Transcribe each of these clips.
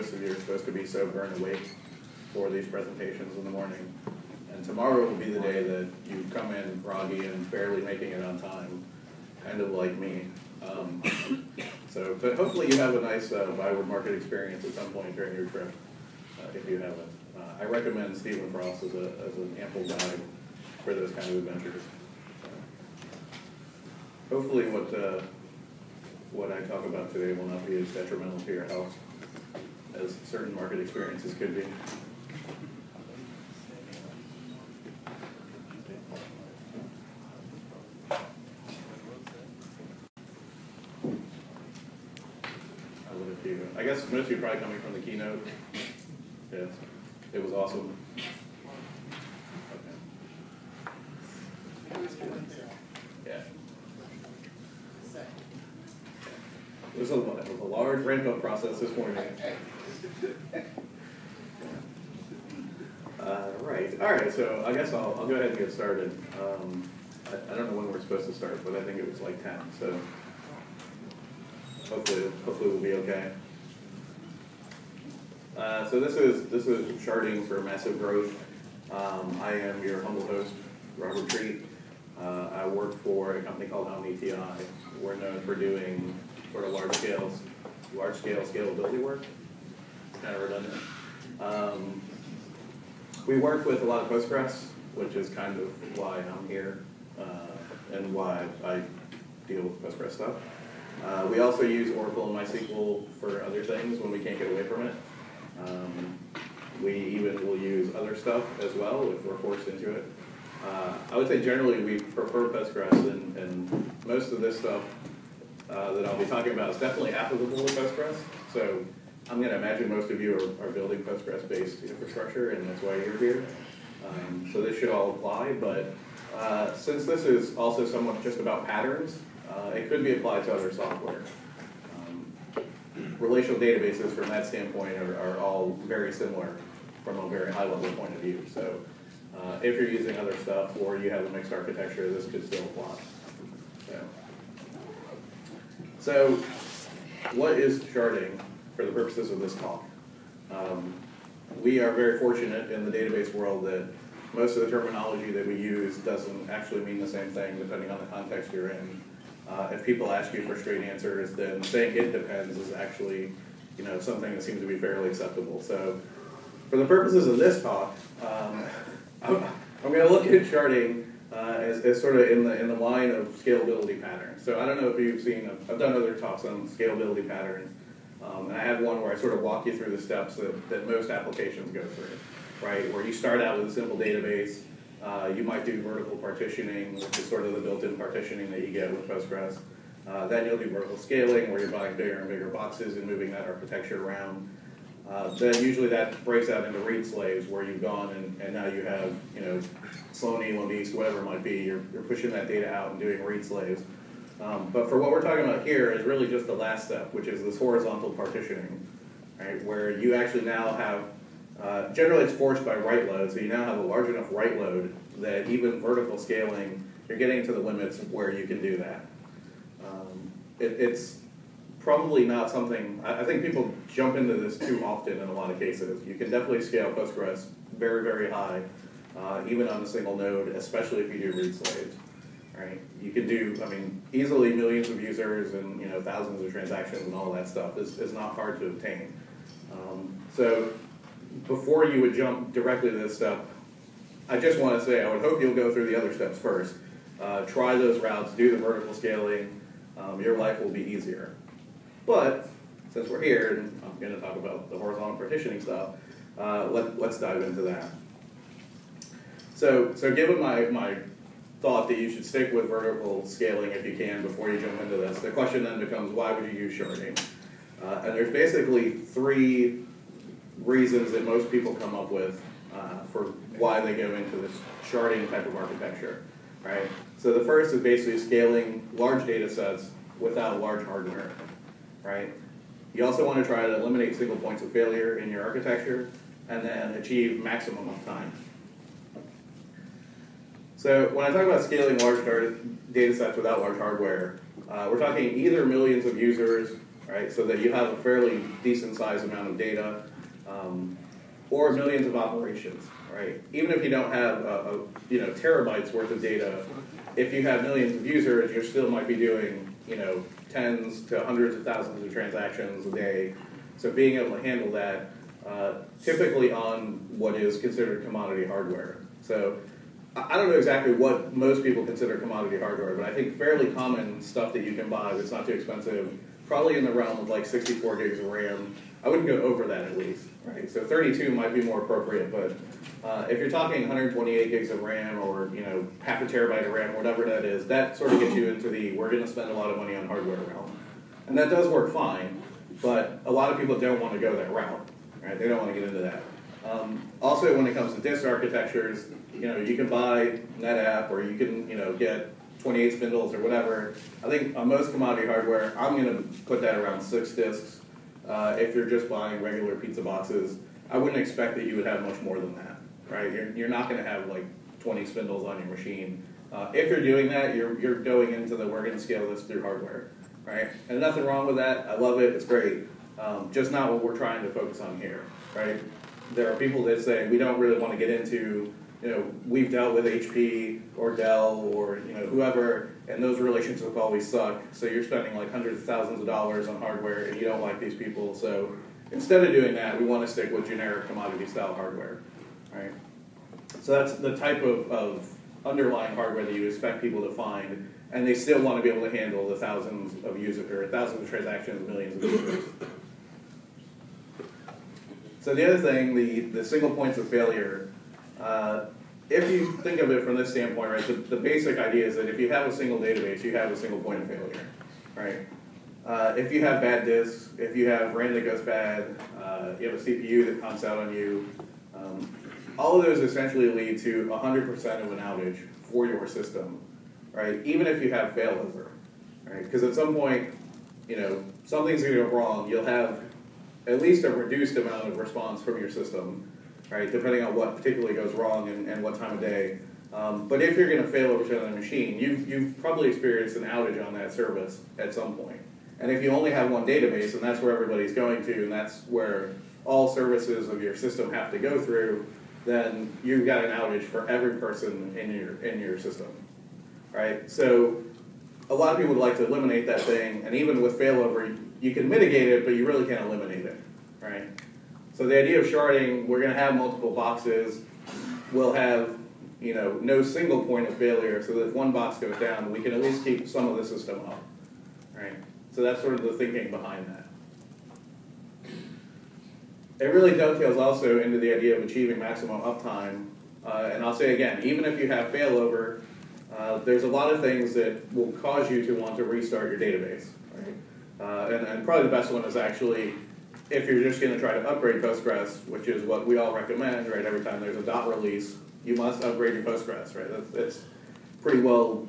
most of you are supposed to be sober and awake for these presentations in the morning. And tomorrow will be the day that you come in groggy and barely making it on time, kind of like me. But hopefully you have a nice Byward Market experience at some point during your trip, if you haven't. I recommend Stephen Frost as an ample guide for those kind of adventures. Hopefully what I talk about today will not be as detrimental to your health as certain market experiences could be. I guess most of you are probably coming from the keynote. Yes, it was awesome. Okay. Yeah. It was a large ramp-up process this morning. Right. All right. So I guess I'll go ahead and get started. I don't know when we're supposed to start, but I think it was like 10. So hopefully we'll be okay. So this is Sharding for Massive Growth. I am your humble host, Robert Treat. I work for a company called OmniTI. We're known for doing sort of large scale scalability work. It's kind of redundant. We work with a lot of Postgres, which is kind of why I'm here and why I deal with Postgres stuff. We also use Oracle and MySQL for other things when we can't get away from it. We even will use other stuff as well if we're forced into it. I would say generally we prefer Postgres, and most of this stuff that I'll be talking about is definitely applicable to Postgres. So I'm going to imagine most of you are building Postgres-based infrastructure, and that's why you're here. So this should all apply, but since this is also somewhat just about patterns, it could be applied to other software. Relational databases from that standpoint are all very similar from a very high-level point of view. So if you're using other stuff or you have a mixed architecture, this could still apply. So what is sharding for the purposes of this talk? We are very fortunate in the database world that most of the terminology that we use doesn't actually mean the same thing depending on the context you're in. If people ask you for straight answers, then saying it depends is actually, something that seems to be fairly acceptable. So, for the purposes of this talk, I'm going to look at sharding as sort of in the line of scalability patterns. So I don't know if you've seen, I've done other talks on scalability patterns, and I have one where I sort of walk you through the steps that most applications go through, right? Where you start out with a simple database. You might do vertical partitioning, which is sort of the built-in partitioning that you get with Postgres. Then you'll do vertical scaling, where you're buying bigger and bigger boxes and moving that architecture around. Then usually that breaks out into read slaves, where you've gone and now you have, Sloan, Elam East, whatever it might be. You're pushing that data out and doing read slaves. But for what we're talking about here is really just the last step, which is this horizontal partitioning, right? Where you actually now have generally it's forced by write load, so you now have a large enough write load that even vertical scaling, you're getting to the limits of where you can do that. It's probably not something, I think people jump into this too often in a lot of cases. You can definitely scale Postgres very, very high, even on a single node, especially if you do read slaves. Right? You can do, easily millions of users and thousands of transactions and all that stuff is not hard to obtain. So before you would jump directly to this step, I just want to say I would hope you'll go through the other steps first. Try those routes, do the vertical scaling, your life will be easier. But since we're here, and I'm going to talk about the horizontal partitioning stuff, let's dive into that. So given my thought that you should stick with vertical scaling if you can before you jump into this, the question then becomes, why would you use sharding? And there's basically 3 reasons that most people come up with for why they go into this sharding type of architecture, right? So the first is basically scaling large data sets without large hardware, right? You also want to try to eliminate single points of failure in your architecture and then achieve maximum uptime. So when I talk about scaling large data sets without large hardware, we're talking either millions of users right? So that you have a fairly decent sized amount of data, or millions of operations, right? Even if you don't have terabytes worth of data, if you have millions of users, you still might be doing tens to hundreds of thousands of transactions a day. So being able to handle that, typically on what is considered commodity hardware. So I don't know exactly what most people consider commodity hardware, but I think fairly common stuff that you can buy that's not too expensive, probably in the realm of like 64 gigs of RAM. I wouldn't go over that at least, right? So 32 might be more appropriate, but if you're talking 128 gigs of RAM or half a terabyte of RAM, whatever that is, that sort of gets you into the we're going to spend a lot of money on hardware realm. And that does work fine, but a lot of people don't want to go that route, right? They don't want to get into that. Also, when it comes to disk architectures, you can buy NetApp or you can get 28 spindles or whatever. I think on most commodity hardware, I'm going to put that around 6 disks. If you're just buying regular pizza boxes, I wouldn't expect that you would have much more than that, right? You're not going to have like 20 spindles on your machine. If you're doing that, you're going into the we're going to scale this through hardware, right? And nothing wrong with that. I love it. It's great. Just not what we're trying to focus on here, right? There are people that say we don't really want to get into, we've dealt with HP or Dell or whoever, and those relationships always suck. So you're spending like hundreds of thousands of dollars on hardware, and you don't like these people. So instead of doing that, we want to stick with generic commodity style hardware, right? So that's the type of underlying hardware that you expect people to find, and they still want to be able to handle the thousands of users or thousands of transactions, millions of users. So the other thing, the single points of failure, if you think of it from this standpoint, right, the basic idea is that if you have a single database, you have a single point of failure, right? If you have bad disks, if you have RAM that goes bad, you have a CPU that pumps out on you, all of those essentially lead to 100% of an outage for your system, right? Even if you have failover, right? Because at some point, something's going to go wrong. You'll have at least a reduced amount of response from your system, right? Depending on what particularly goes wrong and what time of day. But if you're going to fail over to another machine, you've probably experienced an outage on that service at some point. And if you only have one database, and that's where everybody's going to, and that's where all services of your system have to go through, then you've got an outage for every person in your system, right? So a lot of people would like to eliminate that thing, and even with failover, you can mitigate it, but you really can't eliminate it, right? So the idea of sharding, we're going to have multiple boxes. We'll have no single point of failure, so that if one box goes down, we can at least keep some of the system up, right? So that's sort of the thinking behind that. It really dovetails also into the idea of achieving maximum uptime. And I'll say again, even if you have failover, there's a lot of things that will cause you to want to restart your database, right? And probably the best one is actually, if you're just going to try to upgrade Postgres, which is what we all recommend, right? Every time there's a dot release, you must upgrade your Postgres, right? That's pretty well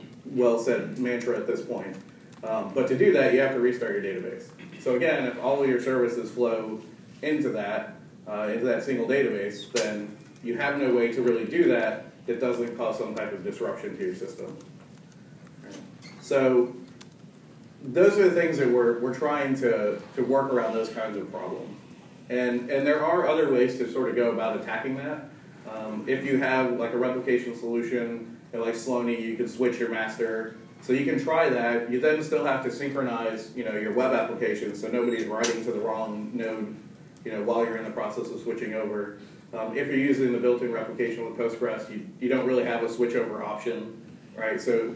said mantra at this point. But to do that, you have to restart your database. So again, if all of your services flow into that single database, then you have no way to really do that that doesn't cause some type of disruption to your system. Right. So those are the things that we're trying to work around those kinds of problems. And there are other ways to sort of go about attacking that. If you have like a replication solution, like Sloaney, you can switch your master. So you can try that. You then still have to synchronize, your web application so nobody's writing to the wrong node, while you're in the process of switching over. If you're using the built-in replication with Postgres, you don't really have a switchover option, right? So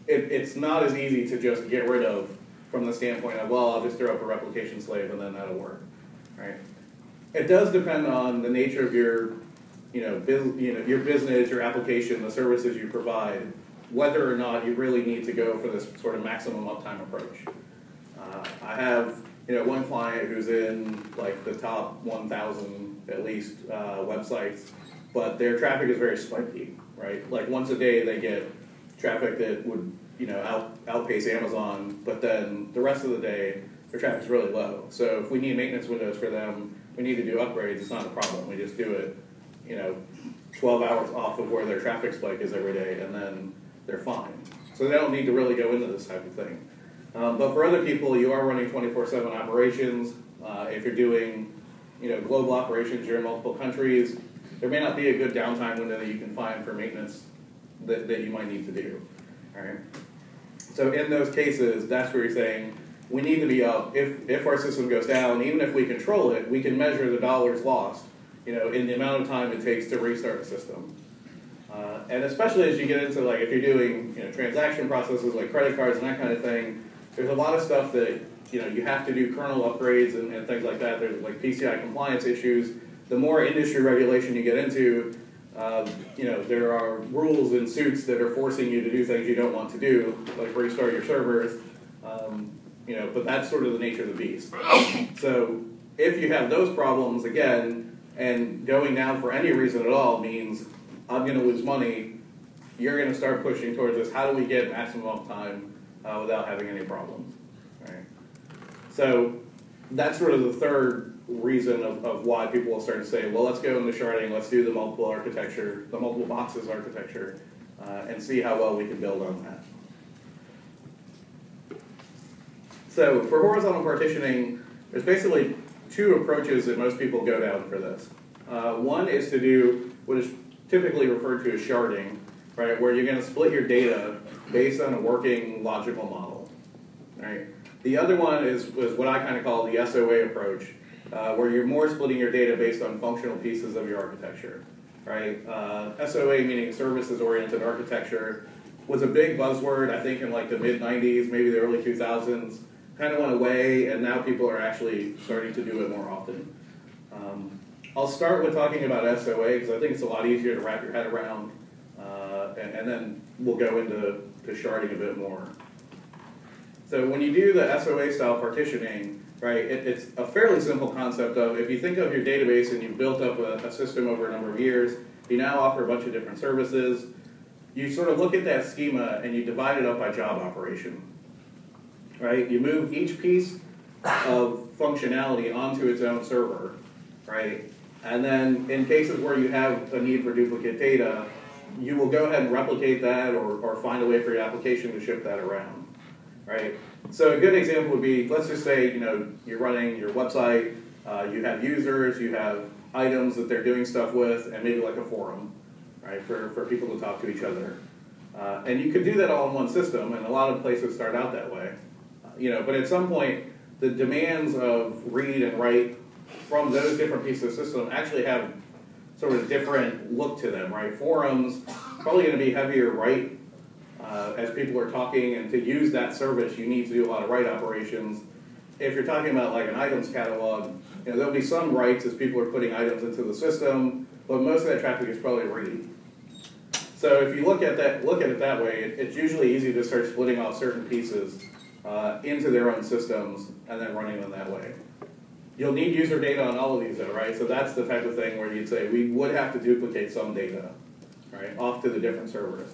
it's not as easy to just get rid of from the standpoint of, well, I'll just throw up a replication slave and then that'll work, right? It does depend on the nature of your, your business, your application, the services you provide, whether or not you really need to go for this sort of maximum uptime approach. I have one client who's in like the top 1,000 at least websites, but their traffic is very spiky, right? Like once a day they get traffic that would outpace Amazon, but then the rest of the day their traffic's really low. So if we need maintenance windows for them, we need to do upgrades. It's not a problem. We just do it, 12 hours off of where their traffic spike is every day, and then they're fine. So they don't need to really go into this type of thing. But for other people, you are running 24/7 operations. If you're doing global operations, you're in multiple countries, there may not be a good downtime window that you can find for maintenance that you might need to do. All right. So in those cases, that's where you're saying we need to be up. If our system goes down, even if we control it, we can measure the dollars lost, in the amount of time it takes to restart the system. And especially as you get into if you're doing transaction processes like credit cards and that kind of thing, there's a lot of stuff that you have to do kernel upgrades and things like that. There's like PCI compliance issues. The more industry regulation you get into, there are rules and suits that are forcing you to do things you don't want to do, like restart your servers. But that's sort of the nature of the beast. So if you have those problems again, and going down for any reason at all means I'm going to lose money, you're going to start pushing towards this. How do we get maximum uptime without having any problems? Right? So that's sort of the third reason of why people will start to say, well, let's go into sharding, let's do the multiple architecture, the multiple boxes architecture, and see how well we can build on that. So for horizontal partitioning, there's basically two approaches that most people go down for this. One is to do what is typically referred to as sharding, right, where you're going to split your data based on a working logical model. Right? The other one is what I kind of call the SOA approach, where you're more splitting your data based on functional pieces of your architecture. Right? SOA meaning services-oriented architecture was a big buzzword, I think, in like the mid-90s, maybe the early 2000s. Kind of went away, and now people are actually starting to do it more often. I'll start with talking about SOA because I think it's a lot easier to wrap your head around, and then we'll go into sharding a bit more. So when you do the SOA style partitioning, right, it's a fairly simple concept of if you think of your database and you've built up a system over a number of years, you now offer a bunch of different services, you sort of look at that schema and you divide it up by job operation. Right? You move each piece of functionality onto its own server, right? And then in cases where you have a need for duplicate data, you will go ahead and replicate that or find a way for your application to ship that around, right? So a good example would be, let's just say, you're running your website, you have users, you have items that they're doing stuff with, and maybe like a forum, right, for people to talk to each other. And you could do that all in one system, and a lot of places start out that way. But at some point, the demands of read and write from those different pieces of system actually have sort of different look to them, right? Forums, probably going to be heavier write as people are talking, and to use that service, you need to do a lot of write operations. If you're talking about like an items catalog, there'll be some writes as people are putting items into the system, but most of that traffic is probably read. So if you look at it that way, it's usually easy to start splitting off certain pieces into their own systems and then running them that way. You'll need user data on all of these though, right? So that's the type of thing where you'd say we would have to duplicate some data, right, off to the different servers.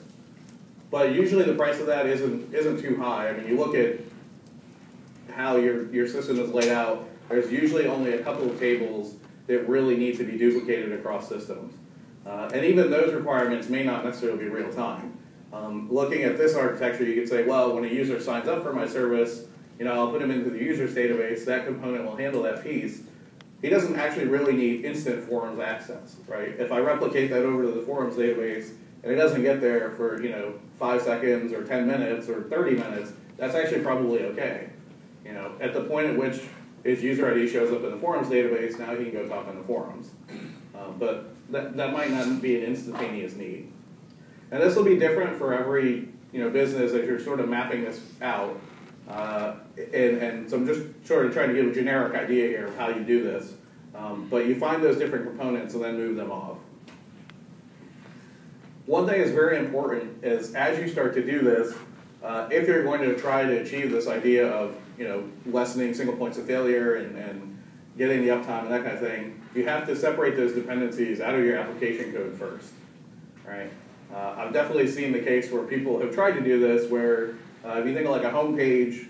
But usually the price of that isn't too high. I mean, you look at how your system is laid out, there's usually only a couple of tables that really need to be duplicated across systems. And even those requirements may not necessarily be real time. Looking at this architecture, you could say, well, when a user signs up for my service, I'll put him into the users database, that component will handle that piece. He doesn't actually really need instant forums access, right? If I replicate that over to the forums database and it doesn't get there for, 5 seconds or 10 minutes or 30 minutes, that's actually probably okay. At the point at which his user ID shows up in the forums database, now he can go talk in the forums. But that might not be an instantaneous need. And this will be different for every business as you're sort of mapping this out. And so I'm just sort of trying to give a generic idea here of how you do this. But you find those different components and then move them off. One thing that's very important is as you start to do this, if you're going to try to achieve this idea of lessening single points of failure and getting the uptime and that kind of thing, you have to separate those dependencies out of your application code first, right? I've definitely seen the case where people have tried to do this where if you think of like a home page,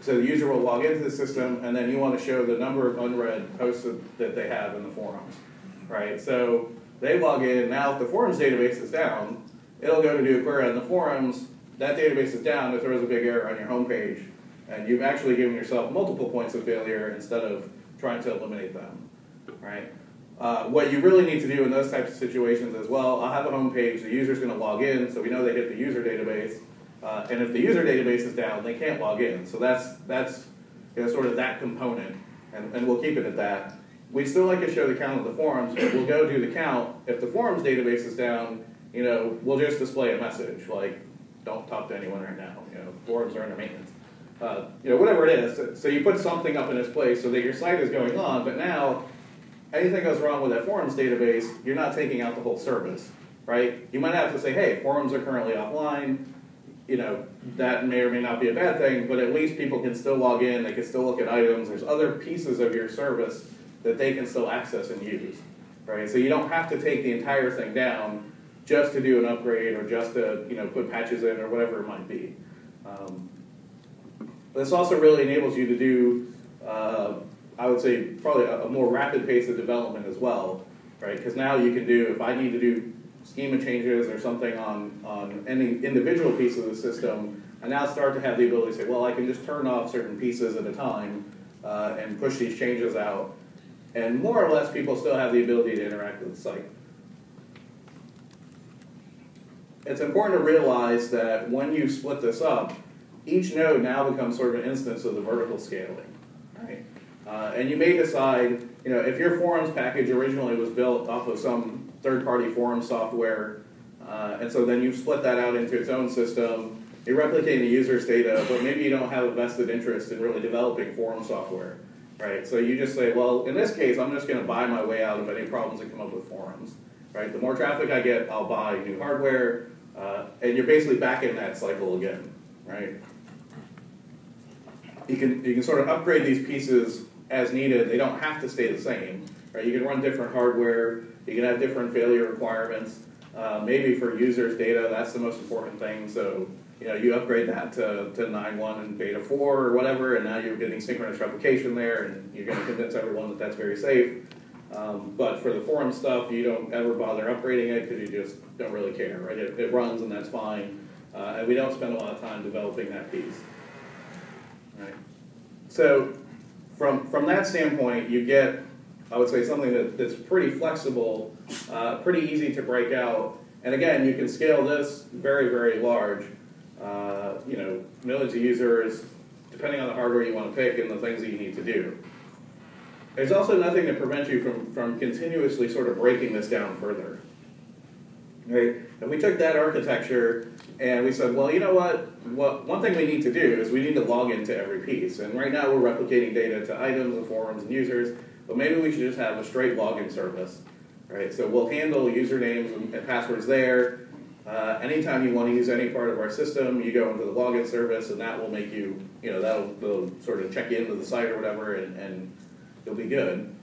so the user will log into the system and then you want to show the number of unread posts that they have in the forums, right? So they log in, now if the forums database is down, it'll go to do a query on the forums, that database is down, it throws a big error on your home page, And you've actually given yourself multiple points of failure instead of trying to eliminate them, right? What you really need to do in those types of situations is, well, I'll have a home page, the user's going to log in, so we know they hit the user database, and if the user database is down, they can't log in. So that's sort of that component, and we'll keep it at that. We still like to show the count of the forums, but we'll go do the count. If the forums database is down, we'll just display a message like, don't talk to anyone right now. Forums are under maintenance. Whatever it is. So you put something up in its place so that your site is going on, but now anything goes wrong with that forums database, you're not taking out the whole service, right? You might have to say, hey, forums are currently offline. That may or may not be a bad thing, but at least people can still log in, they can still look at items, there's other pieces of your service that they can still access and use, right? So you don't have to take the entire thing down just to do an upgrade or just to, put patches in or whatever it might be. This also really enables you to do, I would say, probably a more rapid pace of development as well, right? Because now you can do, if I need to do schema changes or something on any individual piece of the system, I now start to have the ability to say, well, I can just turn off certain pieces at a time and push these changes out. And more or less, people still have the ability to interact with the site. It's important to realize that when you split this up, each node now becomes sort of an instance of the vertical scaling, right? And you may decide, if your forums package originally was built off of some third-party forum software, and so then you split that out into its own system, you're replicating the user's data, but maybe you don't have a vested interest in really developing forum software, right? So you just say, well, in this case, I'm just going to buy my way out of any problems that come up with forums, right? The more traffic I get, I'll buy new hardware, and you're basically back in that cycle again, right? You can sort of upgrade these pieces as needed. They don't have to stay the same, right? You can run different hardware. You can have different failure requirements. Maybe for users' data, that's the most important thing. So you upgrade that to 9.1 and beta 4 or whatever, and now you're getting synchronous replication there, and you're going to convince everyone that that's very safe. But for the forum stuff, you don't ever bother upgrading it because you just don't really care, right? It runs and that's fine. And we don't spend a lot of time developing that piece. Right. So from that standpoint, you get, I would say, something that's pretty flexible, pretty easy to break out. And again, you can scale this very, very large. Millions of users, depending on the hardware you want to pick and the things that you need to do. There's also nothing that prevents you from continuously sort of breaking this down further. Right? And we took that architecture and we said, well, you know what? One thing we need to do is we need to log into every piece. And right now we're replicating data to items and forums and users, but maybe we should just have a straight login service. Right? So we'll handle usernames and passwords there. Anytime you want to use any part of our system, you go into the login service, and that will make you, that'll sort of check into the site or whatever, and you'll be good.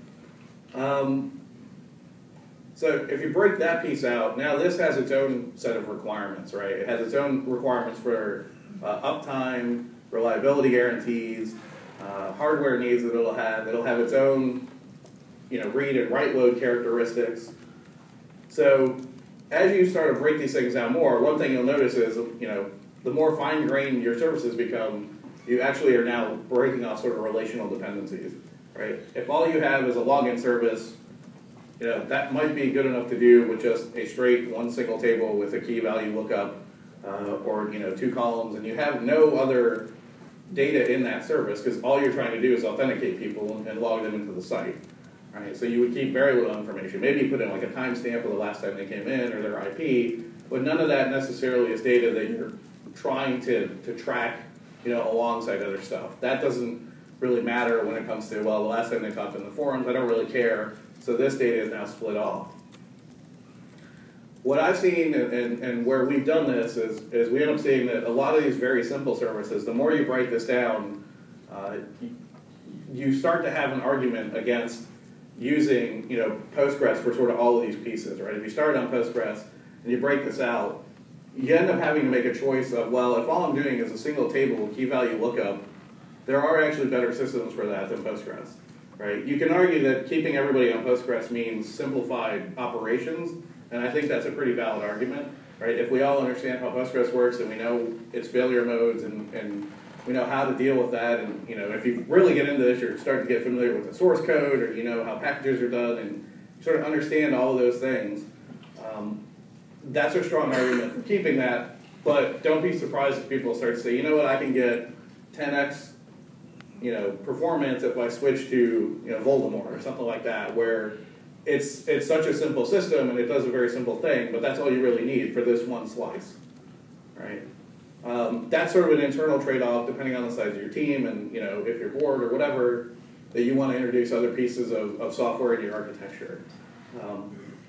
So if you break that piece out, now this has its own set of requirements, right? It has its own requirements for uptime, reliability guarantees, hardware needs that it'll have. It'll have its own, read and write load characteristics. So as you start to break these things down more, one thing you'll notice is, the more fine-grained your services become, you actually are now breaking off sort of relational dependencies, right? If all you have is a login service, that might be good enough to do with just a straight one single table with a key value lookup, or 2 columns, and you have no other data in that service because all you're trying to do is authenticate people and log them into the site. Right? So you would keep very little information. Maybe you put in like a timestamp of the last time they came in or their IP, but none of that necessarily is data that you're trying to track, alongside other stuff. That doesn't really matter when it comes to, well, the last time they talked in the forums, I don't really care. So this data is now split off. What I've seen and where we've done this is we end up seeing that a lot of these very simple services, the more you break this down, you start to have an argument against using Postgres for sort of all of these pieces, right? If you start on Postgres and you break this out, you end up having to make a choice of, well, if all I'm doing is a single table key value lookup, there are actually better systems for that than Postgres, right? You can argue that keeping everybody on Postgres means simplified operations, and I think that's a pretty valid argument, right? If we all understand how Postgres works and we know its failure modes and we know how to deal with that, and if you really get into this, you're starting to get familiar with the source code, or you know how packages are done, and you sort of understand all of those things. That's a strong argument for keeping that, but don't be surprised if people start to say, you know what, I can get 10x performance if I switch to Voldemort or something like that, where it's such a simple system and it does a very simple thing, but that's all you really need for this one slice, right? That's sort of an internal trade-off depending on the size of your team and if you're bored or whatever, that you want to introduce other pieces of software in your architecture.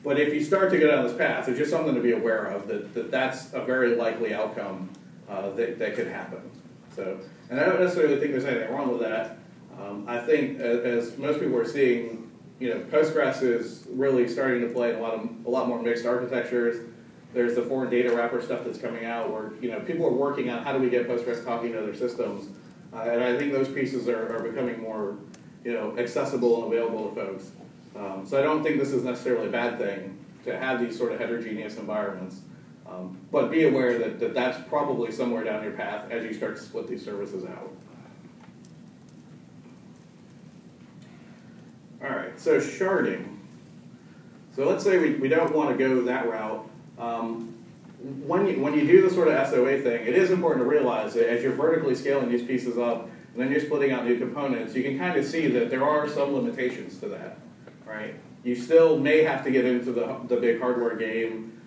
But if you start to go down this path, it's just something to be aware of, that's a very likely outcome that could happen. So, and I don't necessarily think there's anything wrong with that. I think as most people are seeing, Postgres is really starting to play in a lot more mixed architectures. There's the foreign data wrapper stuff that's coming out where people are working on how do we get Postgres talking to other systems, and I think those pieces are becoming more accessible and available to folks. So I don't think this is necessarily a bad thing to have these sort of heterogeneous environments, but be aware that that's probably somewhere down your path as you start to split these services out. All right, so sharding. So let's say we don't want to go that route. When you do the sort of SOA thing, it is important to realize that as you're vertically scaling these pieces up, and then you're splitting out new components, you can kind of see that there are some limitations to that, right? You still may have to get into the big hardware game,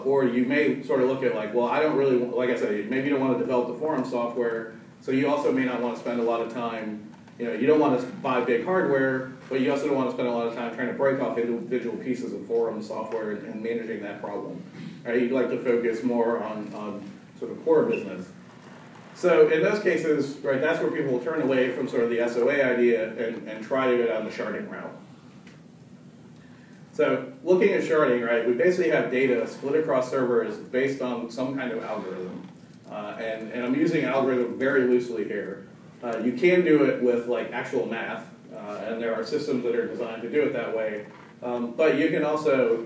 or you may sort of look at like, well, I don't really, like I said, maybe you don't want to develop the forum software, so you also may not want to spend a lot of time, you don't want to buy big hardware, but you also don't want to spend a lot of time trying to break off individual pieces of forum software and managing that problem. Right? You'd like to focus more on sort of core business. So in those cases, right, that's where people will turn away from sort of the SOA idea and try to go down the sharding route. So looking at sharding, right, we basically have data split across servers based on some kind of algorithm. And I'm using algorithm very loosely here. You can do it with like actual math, and there are systems that are designed to do it that way. But you can also,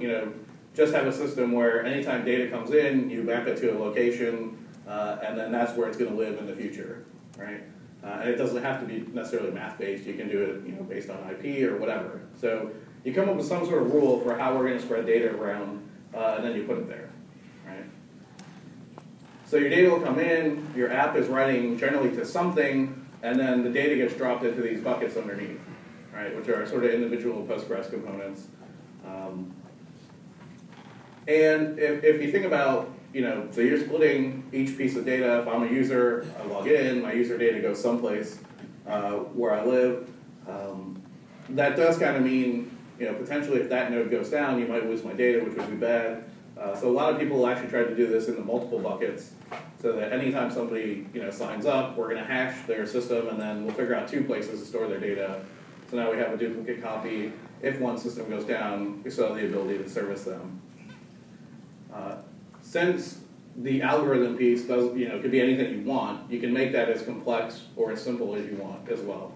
just have a system where anytime data comes in, you map it to a location, and then that's where it's going to live in the future, right? And it doesn't have to be necessarily math-based. You can do it, based on IP or whatever. So you come up with some sort of rule for how we're going to spread data around, and then you put it there, right? So your data will come in, your app is writing generally to something, and then the data gets dropped into these buckets underneath, right, which are sort of individual Postgres components. And if you think about, so you're splitting each piece of data. If I'm a user, I log in, my user data goes someplace where I live. That does kind of mean, potentially if that node goes down, you might lose my data, which would be bad. So a lot of people will actually try to do this into multiple buckets, so that anytime somebody signs up, we're going to hash their system, and then we'll figure out 2 places to store their data. So now we have a duplicate copy. If one system goes down, we still have the ability to service them. Since the algorithm piece does, could be anything you want, you can make that as complex or as simple as you want as well.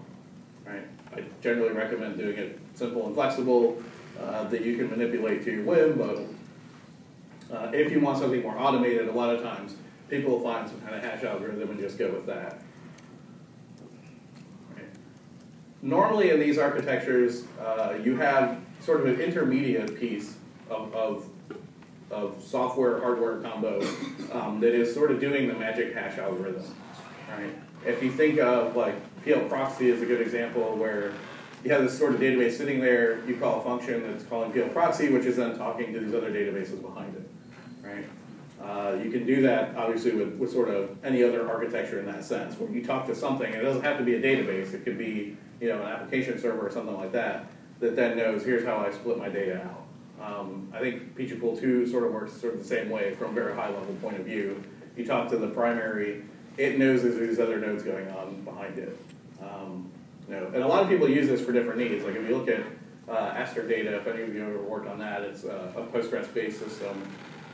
Right? I generally recommend doing it simple and flexible, that you can manipulate to your whim, but if you want something more automated, a lot of times people will find some kind of hash algorithm and just go with that. Right. Normally in these architectures, you have sort of an intermediate piece of software hardware combo that is sort of doing the magic hash algorithm. Right. If you think of like PL proxy is a good example where you have this sort of database sitting there, you call a function that's calling PL proxy, which is then talking to these other databases behind it. Right? You can do that, obviously, with sort of any other architecture in that sense, where you talk to something, and it doesn't have to be a database, it could be an application server or something like that, that then knows, here's how I split my data out. I think Peachapool 2 sort of works sort of the same way from a very high-level point of view. You talk to the primary, it knows there's these other nodes going on behind it. And a lot of people use this for different needs. Like if you look at Aster data, if any of you have ever worked on that, it's a Postgres-based system.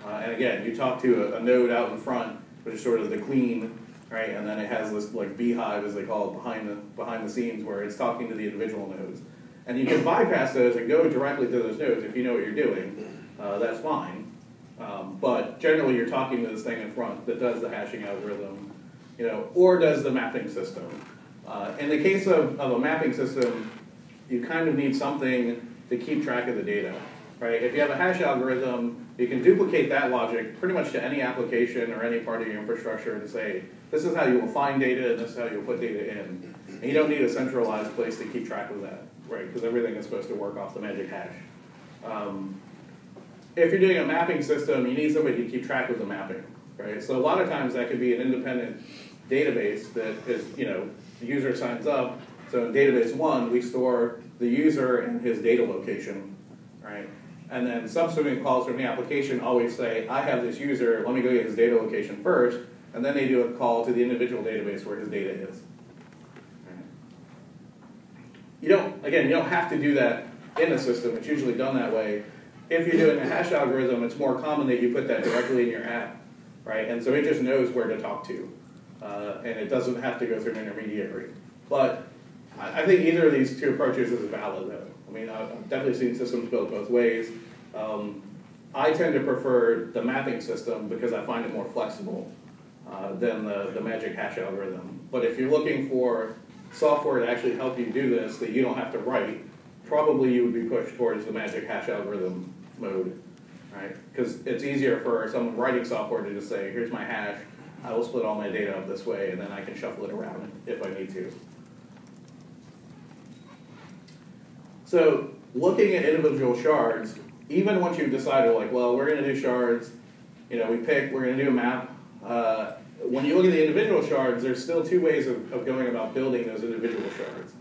And again, you talk to a node out in front, which is sort of the clean, right? And then it has this like beehive, as they call it, behind the scenes, where it's talking to the individual nodes. And you can bypass those and go directly to those nodes if you know what you're doing. That's fine. But generally, you're talking to this thing in front that does the hashing algorithm. or does the mapping system? In the case of a mapping system, you kind of need something to keep track of the data, right? If you have a hash algorithm, you can duplicate that logic pretty much to any application or any part of your infrastructure and say, this is how you will find data and this is how you'll put data in. And you don't need a centralized place to keep track of that, right? Because everything is supposed to work off the magic hash. If you're doing a mapping system, you need somebody to keep track of the mapping, right? So a lot of times that could be an independent database that is, the user signs up. So in database 1, we store the user and his data location, right? And then subsequent calls from the application always say, I have this user, let me go get his data location first, and then they do a call to the individual database where his data is. Right? You don't have to do that in a system. It's usually done that way. If you're doing a hash algorithm, it's more common that you put that directly in your app, right? And so it just knows where to talk to, and it doesn't have to go through an intermediary. But I think either of these two approaches is valid, though. I mean, I've definitely seen systems built both ways. I tend to prefer the mapping system because I find it more flexible than the magic hash algorithm. But if you're looking for software to actually help you do this that you don't have to write, probably you would be pushed towards the magic hash algorithm mode, right? Because it's easier for someone writing software to just say, here's my hash, I will split all my data up this way, and then I can shuffle it around if I need to. So looking at individual shards, even once you've decided, like, well, we're going to do shards, we're going to do a map. When you look at the individual shards, there's still two ways of going about building those individual shards.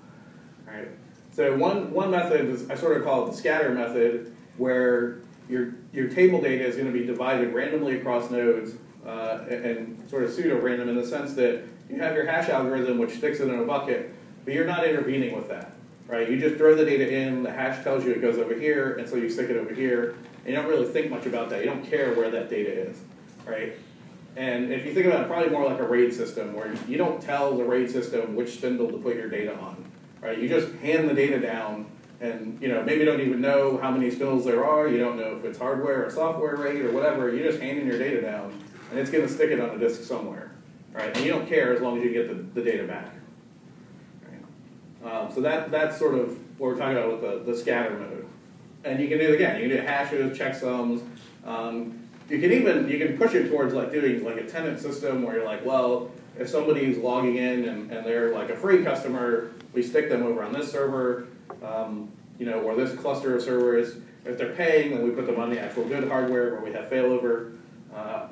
Right? So one method is, I sort of call it the scatter method, where your table data is going to be divided randomly across nodes and sort of pseudo-random in the sense that you have your hash algorithm which sticks it in a bucket, but you're not intervening with that. Right? You just throw the data in, the hash tells you it goes over here, and so you stick it over here, and you don't really think much about that. You don't care where that data is, right? And if you think about it, probably more like a RAID system, where you don't tell the RAID system which spindle to put your data on, right? You just hand the data down, and maybe don't even know how many spindles there are. You don't know if it's hardware or software RAID or whatever. You're just handing your data down, and it's going to stick it on a disk somewhere, right? And you don't care as long as you get the data back. So that's sort of what we're talking about with the scatter mode. And you can do it again. You can do hashes, checksums. You can push it towards like doing like a tenant system where you're like, well, if somebody's logging in and they're like a free customer, we stick them over on this server, or this cluster of servers. If they're paying, then we put them on the actual good hardware where we have failover.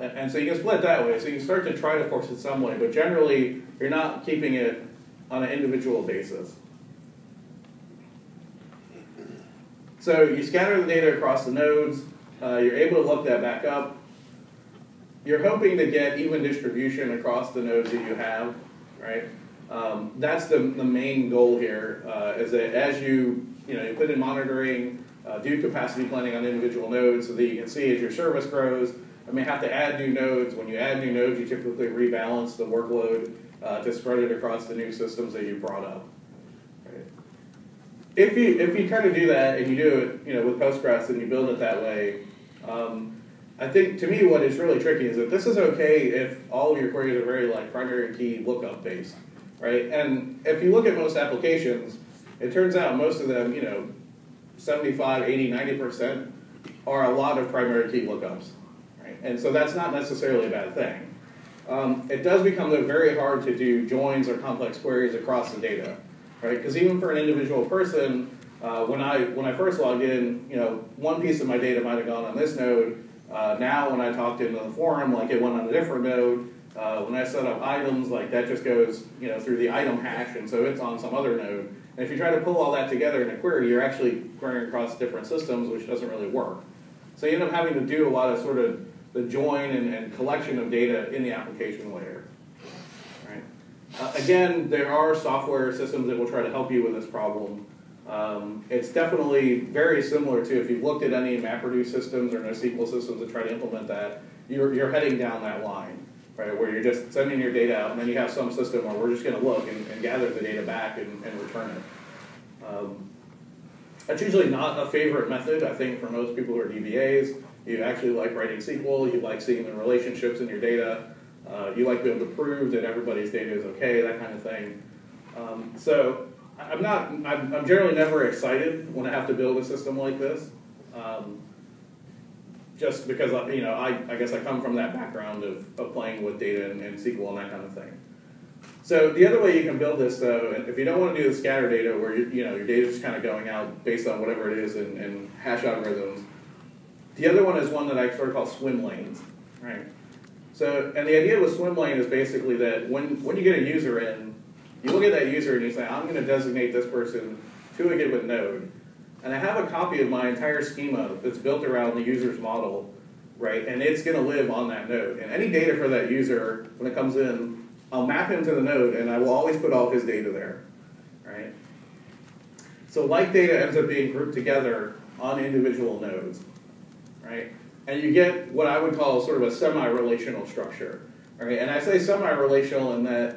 And so you can split that way. So you can start to try to force it some way, but generally you're not keeping it on an individual basis. So you scatter the data across the nodes, you're able to look that back up. You're hoping to get even distribution across the nodes that you have, right? That's the main goal here, is that as you put in monitoring, do capacity planning on individual nodes so that you can see as your service grows. I mean, have to add new nodes. When you add new nodes, you typically rebalance the workload to spread it across the new systems that you brought up. Right? If you kind of do that and you do it with Postgres and you build it that way, I think to me what is really tricky is that this is okay if all of your queries are very like primary key lookup based, right? And if you look at most applications, it turns out most of them, 75, 80, 90% are a lot of primary key lookups, right? And so that's not necessarily a bad thing. It does become though very hard to do joins or complex queries across the data, right? Because even for an individual person, when I first logged in, one piece of my data might have gone on this node. Now when I talked into the forum, like it went on a different node. When I set up items, like that just goes through the item hash, and so it's on some other node. And if you try to pull all that together in a query, you're actually querying across different systems, which doesn't really work. So you end up having to do a lot of sort of the join and collection of data in the application layer. Right? Again, there are software systems that will try to help you with this problem. It's definitely very similar to if you've looked at any MapReduce systems or NoSQL systems that try to implement that, you're heading down that line, right, where you're just sending your data out and then you have some system where we're just going to look and gather the data back and return it. That's usually not a favorite method, I think, for most people who are DBAs. You actually like writing SQL, you like seeing the relationships in your data. You like to be able to prove that everybody's data is okay, that kind of thing. So I'm generally never excited when I have to build a system like this. Just because I guess I come from that background of playing with data and SQL and that kind of thing. So the other way you can build this, though, if you don't want to do the scatter data where your data is just kind of going out based on whatever it is in hash algorithms, the other one is one that I sort of call swim lanes, right? So, and the idea with swim lane is basically that when you get a user in, you look at that user and you say, I'm going to designate this person to a given node. And I have a copy of my entire schema that's built around the user's model, right? And it's going to live on that node. And any data for that user, when it comes in, I'll map him to the node, and I will always put all his data there, right? So like data ends up being grouped together on individual nodes, right? And you get what I would call sort of a semi-relational structure, right? And I say semi-relational in that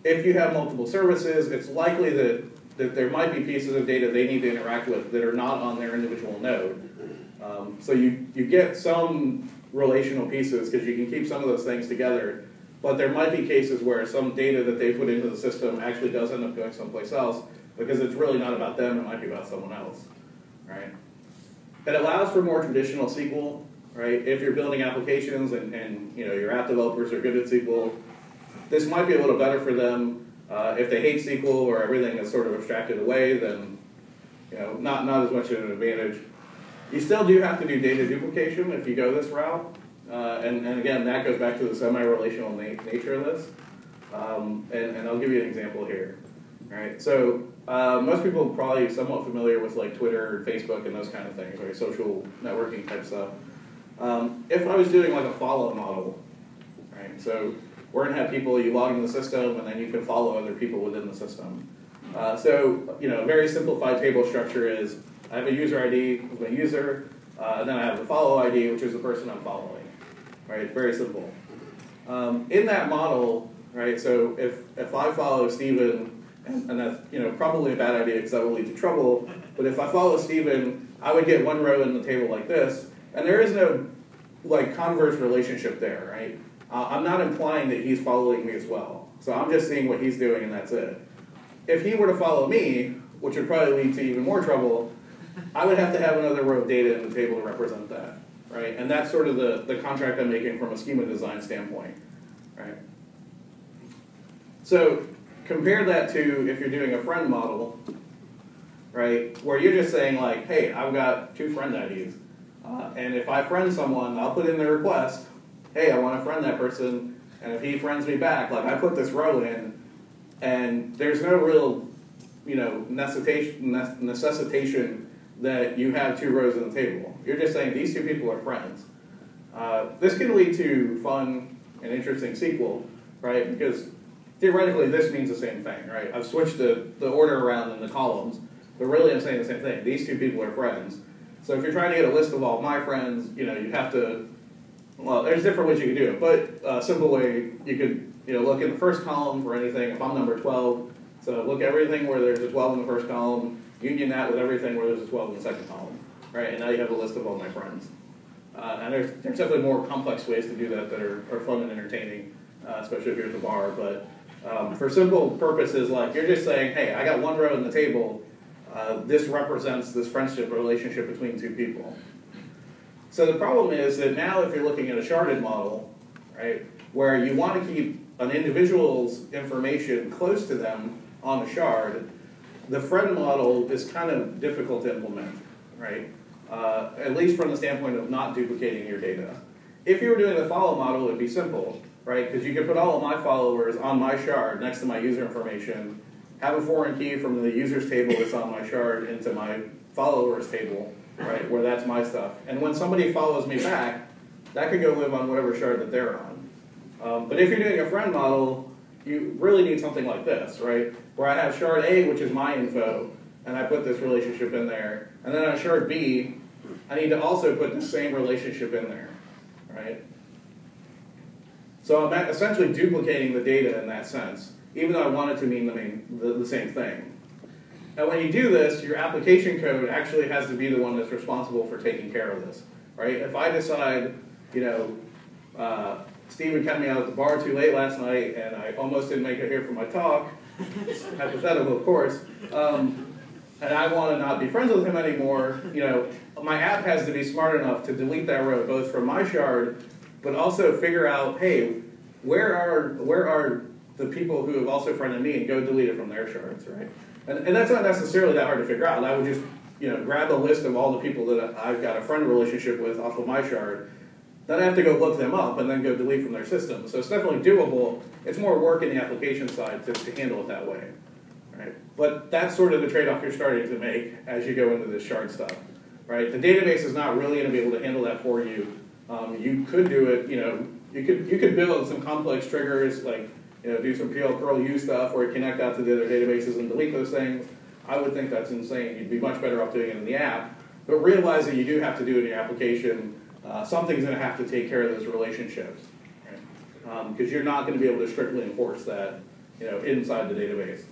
if you have multiple services, it's likely that there might be pieces of data they need to interact with that are not on their individual node. So you get some relational pieces because you can keep some of those things together, but there might be cases where some data that they put into the system actually does end up going someplace else because it's really not about them, it might be about someone else, right? It allows for more traditional SQL, right? If you're building applications and your app developers are good at SQL, this might be a little better for them. If they hate SQL or everything is sort of abstracted away, then not as much of an advantage. You still do have to do data duplication if you go this route. And again, that goes back to the semi-relational nature of this. And I'll give you an example here. All right, so most people are probably somewhat familiar with like Twitter, Facebook, and those kind of things, right? Social networking type stuff. If I was doing like a follow model, right? So we're going to have people, you log into the system, and then you can follow other people within the system. So a very simplified table structure is I have a user ID with my user, and then I have a follow ID, which is the person I'm following. Right, very simple. In that model, right, so if I follow Stephen, and that's probably a bad idea because that will lead to trouble, but if I follow Stephen, I would get one row in the table like this, and there is no like converse relationship there, right? I'm not implying that he's following me as well. So I'm just seeing what he's doing and that's it. If he were to follow me, which would probably lead to even more trouble, I would have to have another row of data in the table to represent that. Right? And that's sort of the contract I'm making from a schema design standpoint. Right? So compare that to if you're doing a friend model, right, where you're just saying like, hey, I've got 2 friend IDs. And if I friend someone, I'll put in the request, hey, I want to friend that person, and if he friends me back, like I put this row in, and there's no real, necessitation that you have 2 rows in the table. You're just saying these 2 people are friends. This can lead to fun and interesting SQL, right? Because theoretically this means the same thing, right? I've switched the order around in the columns, but really I'm saying the same thing. These 2 people are friends. So if you're trying to get a list of all my friends, you have to, well, there's different ways you can do it, but a simple way, you could look in the first column for anything. If I'm number 12, so look everything where there's a 12 in the first column, union that with everything where there's a 12 in the second column, right? And now you have a list of all my friends. And there's definitely more complex ways to do that are fun and entertaining, especially if you're at the bar. But for simple purposes, like you're just saying, hey, I got one row in the table. This represents this friendship relationship between 2 people. So the problem is that now if you're looking at a sharded model, right, where you want to keep an individual's information close to them on the shard, the friend model is kind of difficult to implement, right? At least from the standpoint of not duplicating your data. If you were doing the follow model, it would be simple, right? Because you could put all of my followers on my shard next to my user information, have a foreign key from the users table that's on my shard into my followers table, right, where that's my stuff. And when somebody follows me back, that could go live on whatever shard that they're on. But if you're doing a friend model, you really need something like this, right? Where I have shard A, which is my info, and I put this relationship in there. And then on shard B, I need to also put the same relationship in there, right? So I'm essentially duplicating the data in that sense, even though I want it to mean the same thing. And when you do this, your application code actually has to be the one that's responsible for taking care of this, right? If I decide, Steven kept me out at the bar too late last night, and I almost didn't make it here for my talk. Hypothetical, of course. And I want to not be friends with him anymore. You know, my app has to be smart enough to delete that row both from my shard, but also figure out, hey, where are the people who have also friended me, and go delete it from their shards, right? And that's not necessarily that hard to figure out. I would just, you know, grab a list of all the people that I've got a friend relationship with off of my shard. Then I have to go look them up and then go delete from their system. So it's definitely doable. It's more work in the application side to handle it that way, right? But that's sort of the trade-off you're starting to make as you go into this shard stuff, right? The database is not really going to be able to handle that for you. You could do it, you know, you could build some complex triggers, like, you know, do some PL curl U stuff where you connect out to the other databases and delete those things. I would think that's insane. You'd be much better off doing it in the app. But realize that you do have to do it in your application. Something's going to have to take care of those relationships, right? Because you're not going to be able to strictly enforce that, you know, inside the database.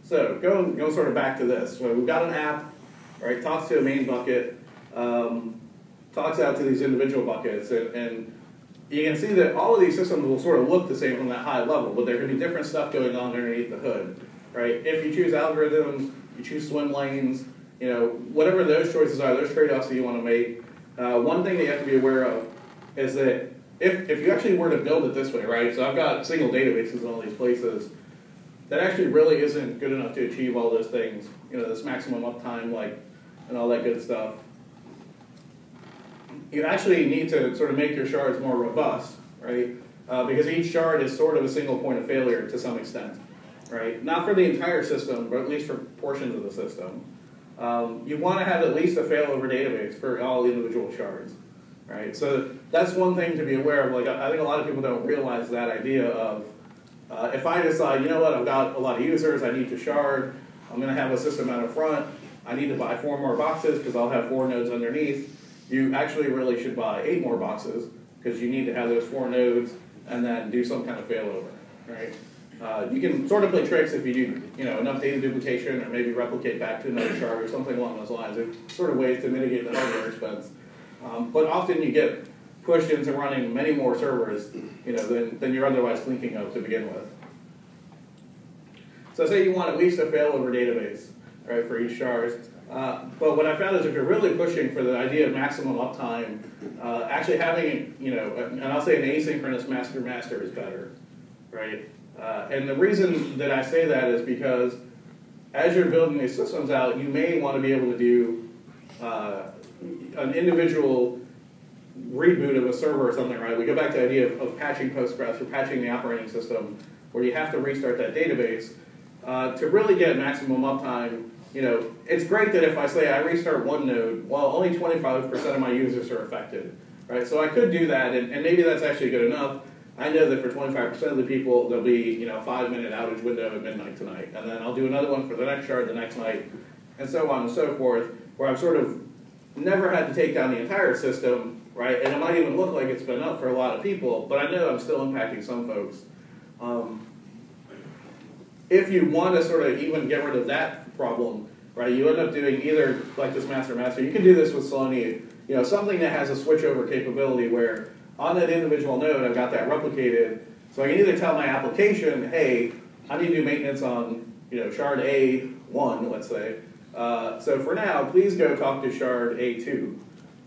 So going sort of back to this. So we've got an app, right? Talks to a main bucket, talks out to these individual buckets, and you can see that all of these systems will sort of look the same from that high level, but there can be different stuff going on underneath the hood, right? If you choose algorithms, you choose swim lanes, you know, whatever those choices are, those trade-offs that you want to make. One thing that you have to be aware of is that if you actually were to build it this way, right? So I've got single databases in all these places. That actually really isn't good enough to achieve all those things, you know, this maximum uptime, like, and all that good stuff. You actually need to sort of make your shards more robust, right? Because each shard is sort of a single point of failure to some extent, right? Not for the entire system, but at least for portions of the system. You want to have at least a failover database for all the individual shards, right? So that's one thing to be aware of. Like, I think a lot of people don't realize that idea of, if I decide, you know what, I've got a lot of users, I need to shard, I'm going to have a system out in front, I need to buy 4 more boxes because I'll have 4 nodes underneath. You actually really should buy 8 more boxes because you need to have those 4 nodes and then do some kind of failover, right? You can sort of play tricks if you do, you know, enough data duplication, or maybe replicate back to another shard or something along those lines. There's sort of ways to mitigate the hardware expense. But often you get pushed into running many more servers, you know, than you're otherwise thinking of to begin with. So say you want at least a failover database, right, for each shard. But what I found is if you're really pushing for the idea of maximum uptime, actually having, you know, and I'll say an asynchronous master-master is better, right? And the reason that I say that is because as you're building these systems out, you may want to be able to do an individual reboot of a server or something, right? We go back to the idea of patching Postgres or patching the operating system, where you have to restart that database. To really get maximum uptime, you know, it's great that if I say I restart one node, well, only 25% of my users are affected, right? So I could do that, and maybe that's actually good enough. I know that for 25% of the people, there'll be, you know, a 5-minute outage window at midnight tonight, and then I'll do another one for the next shard the next night, and so on and so forth, where I've sort of never had to take down the entire system, right? And it might even look like it's been up for a lot of people, but I know I'm still impacting some folks. If you want to sort of even get rid of that problem, right, you end up doing either like this master-master. You can do this with Selenium, you know, something that has a switchover capability where on that individual node I've got that replicated, so I can either tell my application, hey, I need to do maintenance on, you know, shard A1, let's say. So for now, please go talk to shard A2,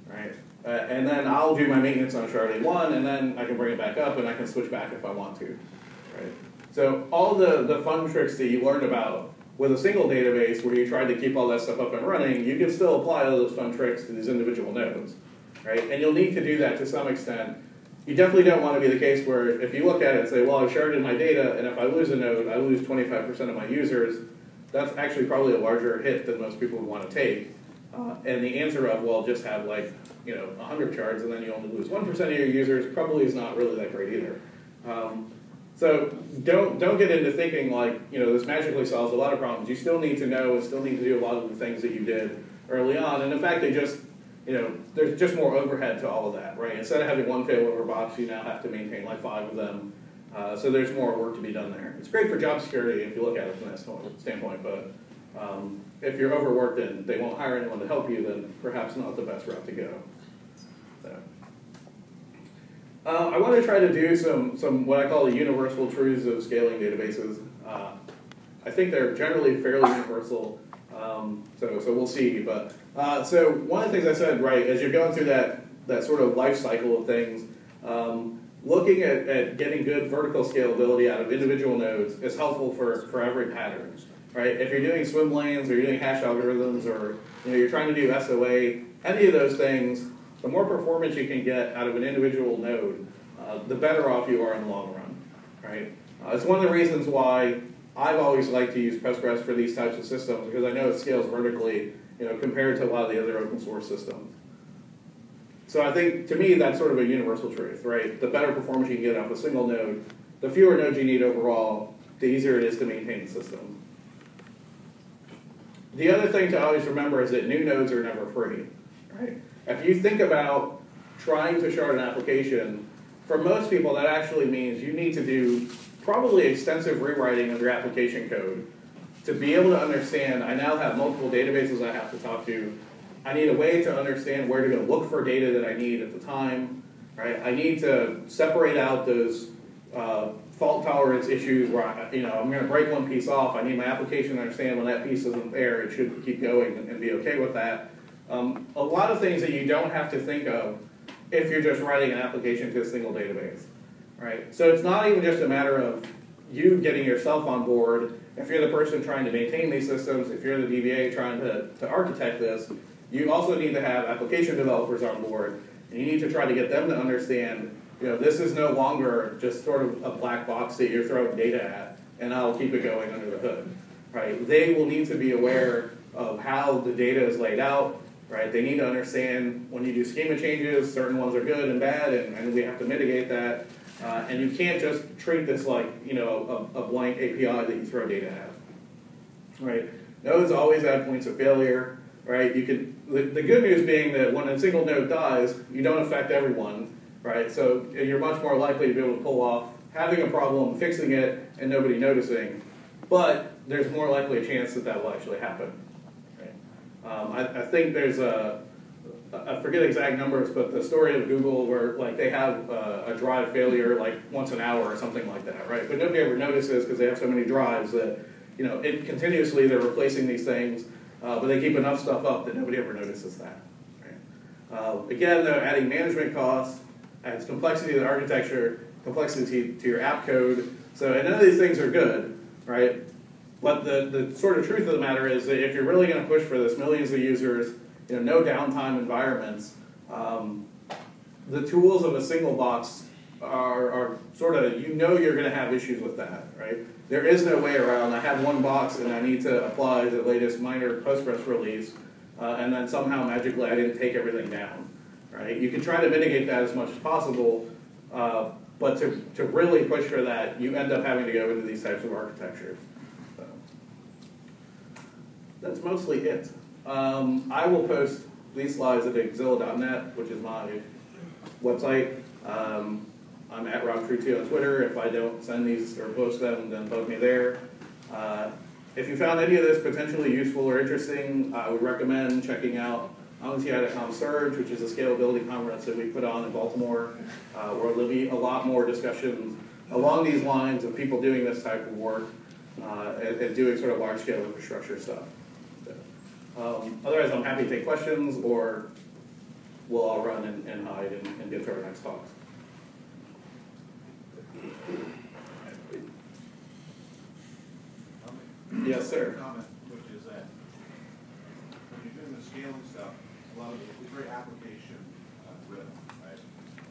right? And then I'll do my maintenance on shard A1, and then I can bring it back up, and I can switch back if I want to, right? So all the fun tricks that you learned about with a single database where you tried to keep all that stuff up and running, you can still apply all those fun tricks to these individual nodes, right? And you'll need to do that to some extent. You definitely don't want to be the case where if you look at it and say, well, I've sharded my data, and if I lose a node, I lose 25% of my users. That's actually probably a larger hit than most people would want to take. And the answer of, well, just have like, you know, 100 shards and then you only lose 1% of your users probably is not really that great either. So don't get into thinking like, you know, this magically solves a lot of problems. You still need to know and still need to do a lot of the things that you did early on. And in fact, they just, you know, there's just more overhead to all of that, right? Instead of having one failover box, you now have to maintain like 5 of them. So there's more work to be done there. It's great for job security if you look at it from that standpoint, but if you're overworked and they won't hire anyone to help you, then perhaps not the best route to go. I want to try to do some what I call the universal truths of scaling databases. I think they're generally fairly universal, so we'll see. But so one of the things I said, right, as you're going through that sort of life cycle of things, looking at getting good vertical scalability out of individual nodes is helpful for every pattern, right? If you're doing swim lanes or you're doing hash algorithms or you're trying to do SOA, any of those things, the more performance you can get out of an individual node, the better off you are in the long run, right? It's one of the reasons why I've always liked to use Postgres for these types of systems because I know it scales vertically, compared to a lot of the other open source systems. So I think, to me, that's sort of a universal truth, right? The better performance you can get off a single node, the fewer nodes you need overall, the easier it is to maintain the system. The other thing to always remember is that new nodes are never free, right? If you think about trying to shard an application, for most people that actually means you need to do probably extensive rewriting of your application code to be able to understand, I now have multiple databases I have to talk to. I need a way to understand where to go look for data that I need at the time, right? I need to separate out those fault tolerance issues where I'm going to break one piece off. I need my application to understand when that piece isn't there, it should keep going and be okay with that. A lot of things that you don't have to think of if you're just writing an application to a single database, right? So it's not even just a matter of you getting yourself on board. If you're the person trying to maintain these systems, if you're the DBA trying to architect this, you also need to have application developers on board, and you need to try to get them to understand, this is no longer just sort of a black box that you're throwing data at, and I'll keep it going under the hood, right? They will need to be aware of how the data is laid out, right? They need to understand when you do schema changes, certain ones are good and bad, and we have to mitigate that. And you can't just treat this like, a blank API that you throw data at, right? Nodes always have points of failure, right? The good news being that when a single node dies, you don't affect everyone, right? So you're much more likely to be able to pull off having a problem, fixing it, and nobody noticing. But there's more likely a chance that will actually happen, right? I think there's I forget exact numbers, but the story of Google where they have a drive failure once an hour or something like that, right? But nobody ever notices because they have so many drives that it continuously they're replacing these things, but they keep enough stuff up that nobody ever notices that. Right? Again, though, adding management costs adds complexity to the architecture, complexity to your app code. So, and none of these things are good, right? But the sort of truth of the matter is that if you're really going to push for this, millions of users, no downtime environments, the tools of a single box are sort of, you're going to have issues with that, right? There is no way around, I have one box and I need to apply the latest minor Postgres release, and then somehow magically I didn't take everything down, right? You can try to mitigate that as much as possible, but to really push for that, you end up having to go into these types of architectures. So, that's mostly it. I will post these slides at exilla.net, which is my website. I'm at RobTrue2 on Twitter. If I don't send these or post them, then bug me there. If you found any of this potentially useful or interesting, I would recommend checking out OnTI.com Surge, which is a scalability conference that we put on in Baltimore, where there'll be a lot more discussions along these lines of people doing this type of work and doing sort of large-scale infrastructure stuff. Otherwise, I'm happy to take questions, or we'll all run and hide and get to our next talks. Yes, sir. Comment, which is that when you're doing the scaling stuff, a lot of it's very application driven, right?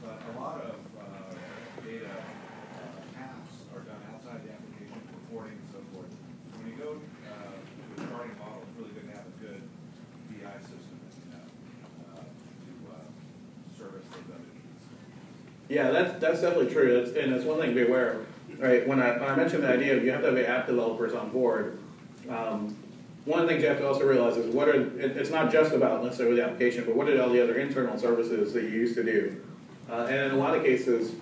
But a lot of data tasks are done outside the application, reporting and so forth. When you go to a charting model, it's really good to have a good BI system to service those other needs. Yeah, that's definitely true, and it's one thing to be aware of. Right, when I mentioned the idea of you have to have the app developers on board, one of the things you have to also realize is it's not just about necessarily the application, but what are all the other internal services that you used to do? And in a lot of cases,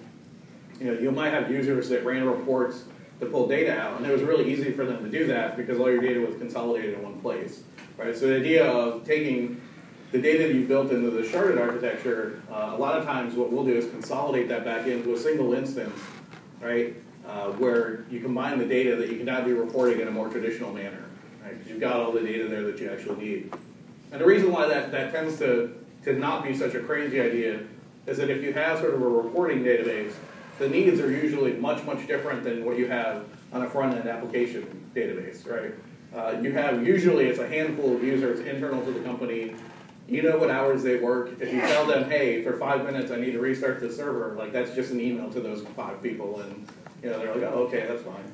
you might have users that ran reports to pull data out, and it was really easy for them to do that because all your data was consolidated in one place. Right, so the idea of taking the data that you built into the sharded architecture, a lot of times what we'll do is consolidate that back into a single instance, right? Where you combine the data that you can now do reporting in a more traditional manner, right? Because you've got all the data there that you actually need. And the reason why that tends to not be such a crazy idea is that if you have sort of a reporting database, the needs are usually much, much different than what you have on a front-end application database, right? You have, usually it's a handful of users internal to the company. You know what hours they work. If you tell them, hey, for 5 minutes I need to restart the server, like that's just an email to those 5 people, and you know, they're like, oh, okay, that's fine.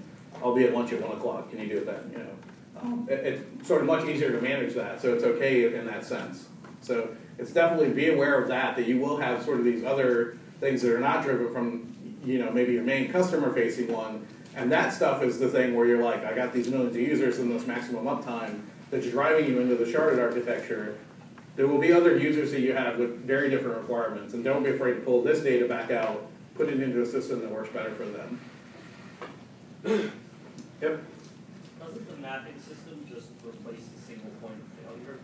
I'll be at lunch at 1 o'clock. Can you do it then? You know, it's sort of much easier to manage that, so it's okay in that sense. So it's definitely be aware of that you will have sort of these other things that are not driven from, you know, maybe your main customer-facing one, and that stuff is the thing where you're like, I got these millions of users and this maximum uptime that's driving you into the sharded architecture. There will be other users that you have with very different requirements, and don't be afraid to pull this data back out, put it into a system that works better for them. Yep. Doesn't the mapping system just replace the single point of failure,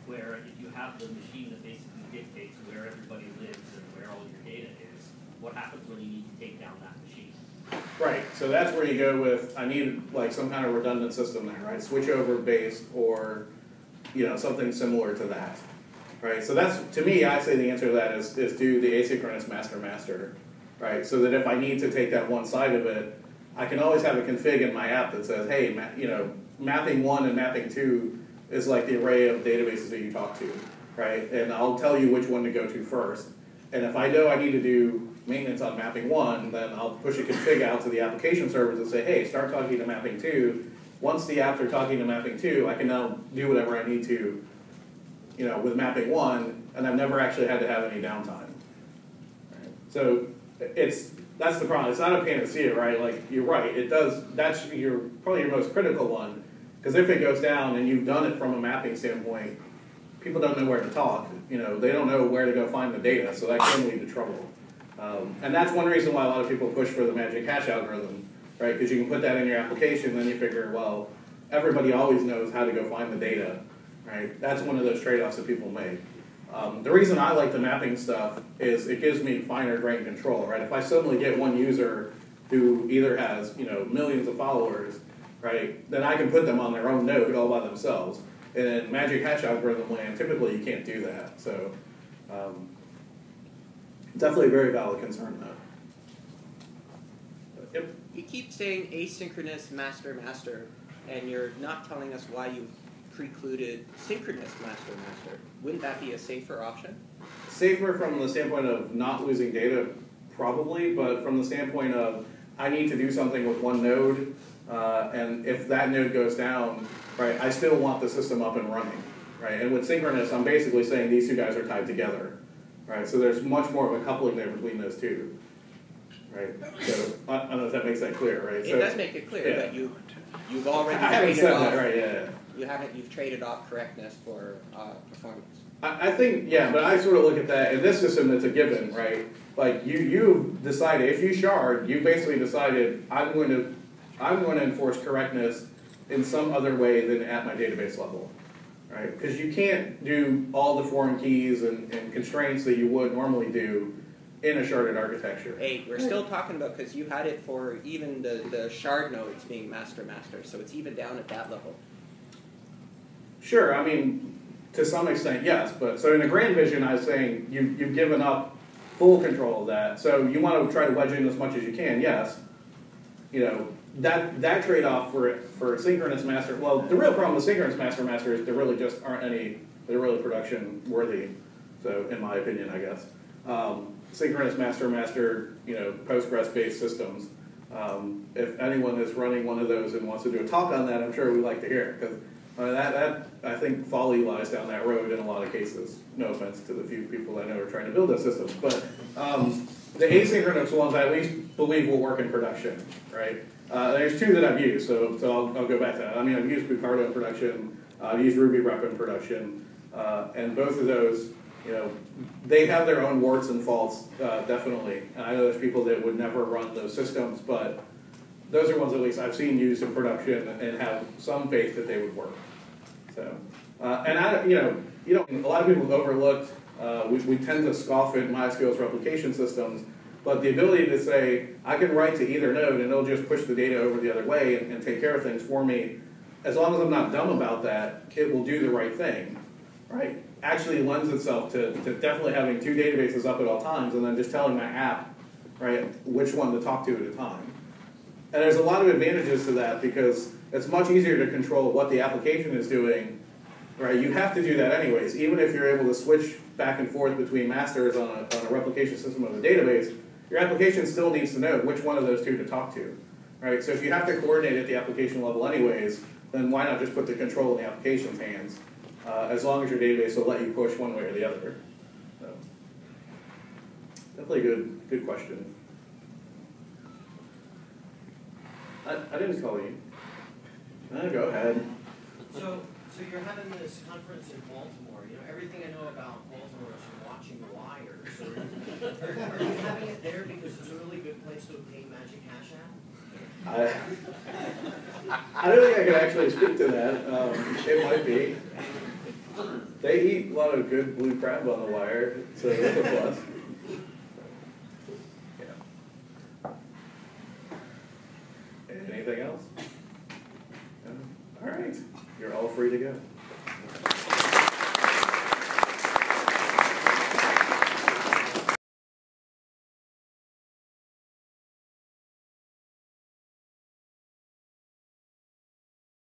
where if you have the machine that basically dictates where everybody lives and where all your data is, what happens when you need to take down that machine? Right, so that's where you go with, I need like some kind of redundant system there, right? Switch over based or, you know, something similar to that, right? So that's, to me, I say the answer to that is do the asynchronous master-master, right? So that if I need to take that one side of it, I can always have a config in my app that says, hey, you know, mapping 1 and mapping 2 is like the array of databases that you talk to, right? And I'll tell you which one to go to first. And if I know I need to do maintenance on mapping 1, then I'll push a config out to the application servers and say, hey, start talking to mapping 2. Once the apps are talking to mapping 2, I can now do whatever I need to, you know, with mapping 1, and I've never actually had to have any downtime. Right? So that's the problem. It's not a panacea, right? Like, you're right. It does. That's probably your most critical one, because if it goes down and you've done it from a mapping standpoint, people don't know where to talk. You know, they don't know where to go find the data, so that can lead to trouble. And that's one reason why a lot of people push for the magic hash algorithm, right? Because you can put that in your application, then you figure, well, everybody always knows how to go find the data, right? That's one of those trade-offs that people make. The reason I like the mapping stuff is it gives me finer grained control, right? If I suddenly get one user who either has, you know, millions of followers, right, then I can put them on their own node all by themselves. And in magic hash algorithm land, typically you can't do that. So definitely a very valid concern, though. But, yep. You keep saying asynchronous master-master, and you're not telling us why you precluded synchronous master-master. Wouldn't that be a safer option? Safer from the standpoint of not losing data, probably, but from the standpoint of I need to do something with one node, and if that node goes down, right, I still want the system up and running, right? And with synchronous, I'm basically saying these two guys are tied together, right? So there's much more of a coupling there between those two, right? So I don't know if that makes that clear, right? It does make it clear that you've already I haven't traded said off. that, right? Yeah. You've traded off correctness for performance. I think, yeah, but I sort of look at that, in this system it's a given, right? Like, you decided, if you shard, you basically decided, I'm going to enforce correctness in some other way than at my database level, right? Because you can't do all the foreign keys and constraints that you would normally do in a sharded architecture. Hey, we're still talking about, because you had it for even the shard nodes being master-master, so it's even down at that level. Sure, I mean, to some extent, yes. But so in the grand vision, I was saying you've given up full control of that. So you want to try to wedge in as much as you can, yes. You know, that trade-off for synchronous master, well, the real problem with synchronous master-master is there really just aren't any, they're really production-worthy. So in my opinion, I guess. Synchronous master-master, you know, Postgres-based systems. If anyone is running one of those and wants to do a talk on that, I'm sure we'd like to hear it. Because that I think folly lies down that road in a lot of cases. No offense to the few people I know are trying to build those systems, but the asynchronous ones I at least believe will work in production, right? There's two that I've used, so I'll go back to that. I mean, I've used Bucardo in production, I've used RubyRep in production, and both of those, you know, they have their own warts and faults, definitely. And I know there's people that would never run those systems, but those are ones at least I've seen used in production and have some faith that they would work. So, and you know, a lot of people have overlooked, we tend to scoff at MySQL's replication systems, but the ability to say, I can write to either node and it'll just push the data over the other way and take care of things for me, as long as I'm not dumb about that, it will do the right thing, right? Actually lends itself to definitely having two databases up at all times and then just telling my app, right, which one to talk to at a time. And there's a lot of advantages to that because it's much easier to control what the application is doing, right? You have to do that anyways. Even if you're able to switch back and forth between masters on a replication system of a database, your application still needs to know which one of those two to talk to, right? So if you have to coordinate at the application level anyways, then why not just put the control in the application's hands, as long as your database will let you push one way or the other. So, definitely a good question. I didn't call you. Go ahead. So you're having this conference in Baltimore. You know, everything I know about Baltimore is from watching The Wire. So are you having it there because it's a really good place to obtain Magic Cash App? I don't think I can actually speak to that. It might be. They eat a lot of good blue crab on The Wire, so that's a plus. Yeah. Anything else? No? All right. You're all free to go.